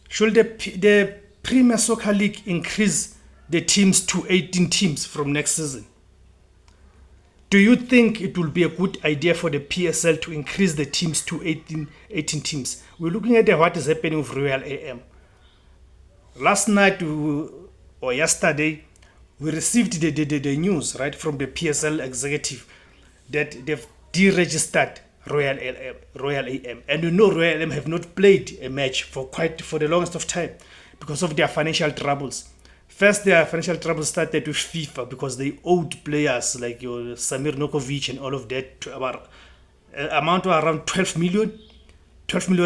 Should the Premier Soccer League increase the teams to 18 teams from next season? Do you think it will be a good idea for the PSL to increase the teams to 18 teams? We're looking at what is happening with Royal AM. Last night or yesterday, we received the news right from the PSL executive that they've deregistered Royal AM, and Royal AM have not played a match for the longest of time because of their financial troubles. First, their financial troubles started with FIFA because they owed players like your Samir Nokovic and all of that to about amount of around 12 million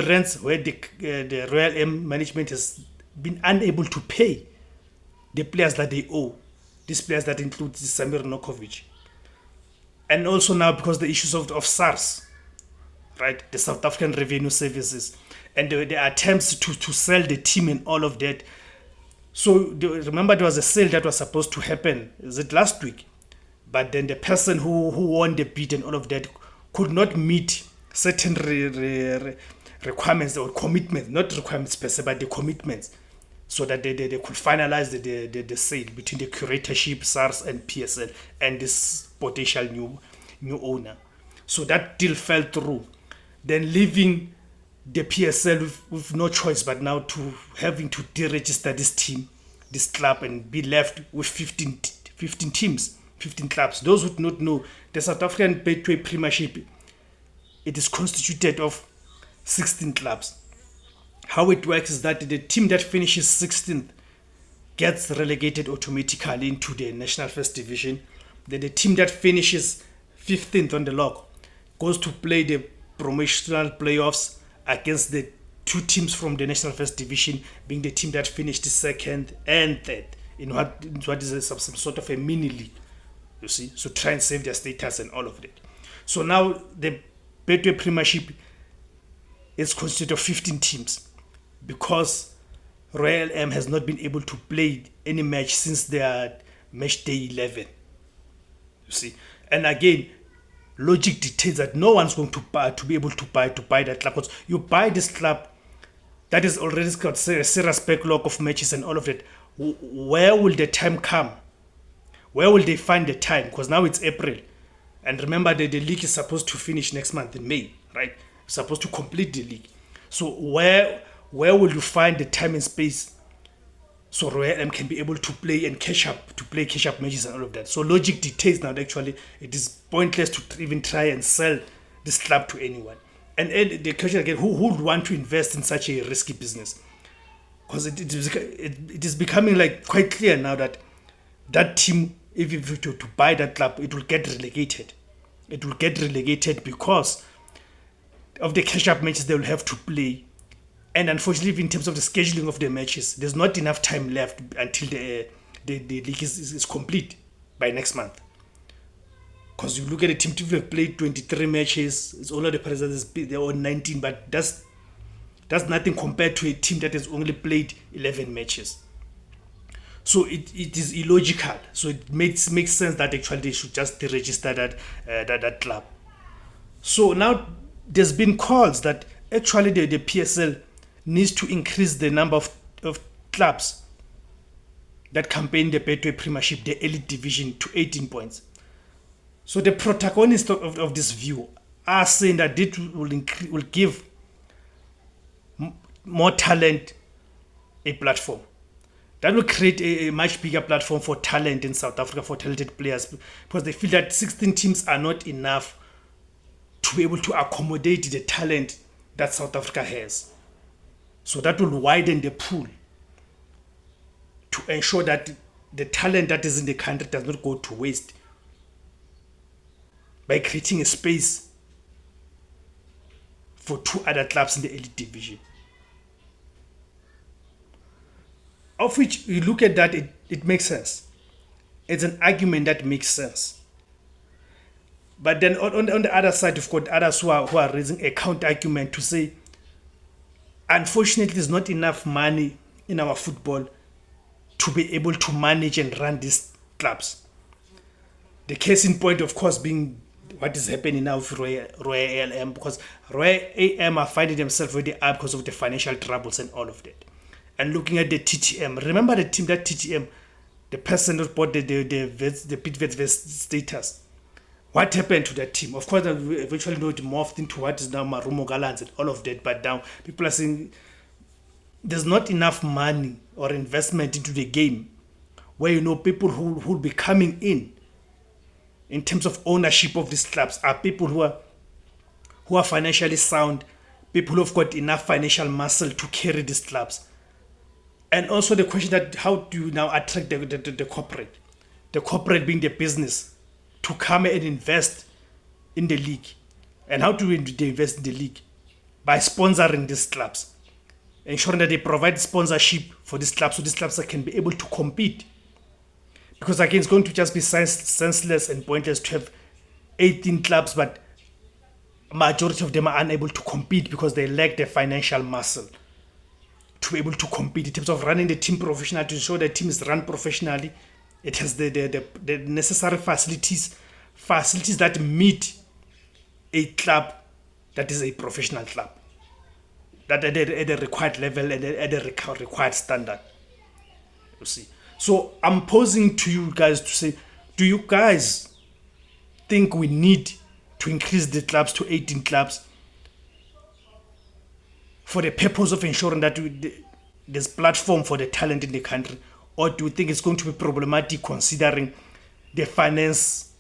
rands, where the Royal M management has been unable to pay the players that they owe. These players that include Samir Nokovic. And also now because the issues of SARS, right? The South African Revenue Services, and the attempts to sell the team and all of that. So remember there was a sale that was supposed to happen, is it last week? But then the person who won the bid and all of that could not meet certain requirements or commitments, not requirements per se, but the commitments, so that they could finalize the sale between the curatorship, SARS, and PSL, and this potential new owner. So that deal fell through, then leaving the PSL with no choice but now to having to deregister this team, this club, and be left with 15 teams, 15 clubs. Those who do not know, the South African Betway Premiership, it is constituted of 16 clubs. How it works is that the team that finishes 16th gets relegated automatically into the National First Division. Then the team that finishes 15th on the log goes to play the promotional playoffs against the two teams from the National First Division, being the team that finished second and third in what is some sort of a mini league, you see, so try and save their status and all of that. So now the Betway Premiership is constituted of 15 teams because Royal M has not been able to play any match since their match day 11, you see. And again, logic dictates that no one's going to be able to buy that club, because you buy this club that is already got a serious backlog of matches and all of that. Where will the time come? Where will they find the time? Because now it's April, and remember that the league is supposed to finish next month in May, right? It's supposed to complete the league. So where will you find the time and space so Royal M can be able to play and catch up matches and all of that? So logic dictates now that actually it is pointless to even try and sell this club to anyone. And the question again, who would want to invest in such a risky business? Because it is becoming like quite clear now that that team, if you to buy that club, it will get relegated. It will get relegated because of the catch-up matches they will have to play. And unfortunately, in terms of the scheduling of the matches, there's not enough time left until the league is complete by next month. Because you look at the team to have played 23 matches, it's only the presidents they're on 19, but that's nothing compared to a team that has only played 11 matches. So it is illogical. So it makes sense that actually they should just deregister that club. So now there's been calls that actually the PSL needs to increase the number of clubs that campaign the Betway Premiership, the elite division, to 18 points. So the protagonists of this view are saying that it will give more talent a platform. That will create a much bigger platform for talent in South Africa, for talented players, because they feel that 16 teams are not enough to be able to accommodate the talent that South Africa has. So that will widen the pool to ensure that the talent that is in the country does not go to waste, by creating a space for two other clubs in the elite division. Of which you look at that, it makes sense. It's an argument that makes sense. But then on the other side, you've got others who are raising a counter argument to say, unfortunately, there's not enough money in our football to be able to manage and run these clubs. The case in point, of course, being what is happening now with Royal AM, because Royal AM are finding themselves where they are because of the financial troubles and all of that. and looking at the TTM. Remember the team, that TTM, the person who bought the pit vest status. What happened to that team? Of course, eventually it morphed into what is now Marumo Gallants and all of that. But now people are saying there's not enough money or investment into the game where people who will be coming in terms of ownership of these clubs are people who are financially sound, people who've got enough financial muscle to carry these clubs. And also the question that how do you now attract the corporate being the business, to come and invest in the league. And how do they invest in the league? By sponsoring these clubs, ensuring that they provide sponsorship for these clubs so these clubs can be able to compete. Because again, it's going to just be senseless and pointless to have 18 clubs, but majority of them are unable to compete because they lack the financial muscle to be able to compete in terms of running the team professionally, to ensure the team is run professionally. It has the necessary facilities that meet a club that is a professional club, that at a required level and at a required standard. You see. So I'm posing to you guys to say, do you guys think we need to increase the clubs to 18 clubs for the purpose of ensuring that there's platform for the talent in the country? Or do you think it's going to be problematic considering the finance,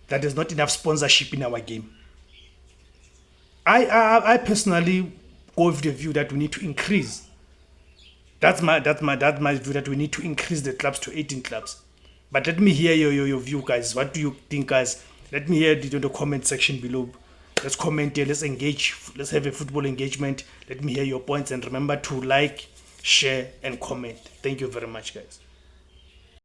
that there's not enough sponsorship in our game? I personally go with the view that we need to increase. That's my view, that we need to increase the clubs to 18 clubs. But let me hear your view, guys. What do you think, guys? Let me hear it in the comment section below. Let's comment here. Let's engage. Let's have a football engagement. Let me hear your points. And remember to like, share, and comment. Thank you very much, guys.